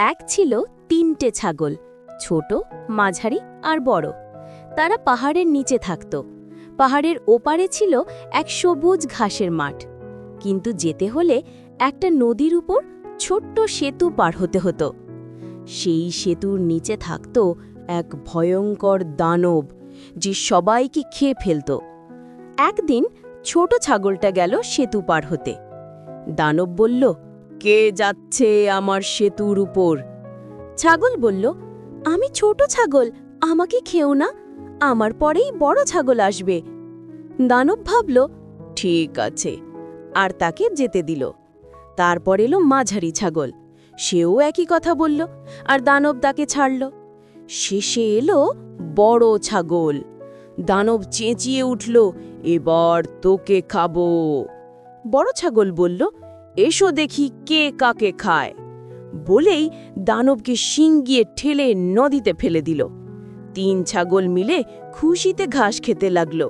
এক ছিল তিনটে ছাগল, ছোট, মাঝারি আর বড়। তারা পাহাড়ের নিচে থাকত। পাহাড়ের ওপারে ছিল এক সবুজ ঘাসের মাঠ, কিন্তু যেতে হলে একটা নদীর উপর ছোট্ট সেতু পার হতে হতো। সেই সেতুর নিচে থাকত এক ভয়ঙ্কর দানব, যে সবাইকে খেয়ে ফেলত। একদিন ছোট ছাগলটা গেল সেতু পার হতে। দানব বলল, কে যাচ্ছে আমার সেতুর উপর? ছাগল বলল, আমি ছোট ছাগল, আমাকে খেও না, আমার পরেই বড় ছাগল আসবে। দানব ভাবল, ঠিক আছে, আর তাকে যেতে দিল। তারপর এলো মাঝারি ছাগল, সেও একই কথা বলল, আর দানব তাকে ছাড়ল। শেষে এলো বড় ছাগল। দানব চেঁচিয়ে উঠল, এবার তোকে খাবো। বড় ছাগল বলল, এসো দেখি কে কাকে খায়। বলেই দানবকে শিং গিয়ে ঠেলে নদীতে ফেলে দিল। তিন ছাগল মিলে খুশিতে ঘাস খেতে লাগলো।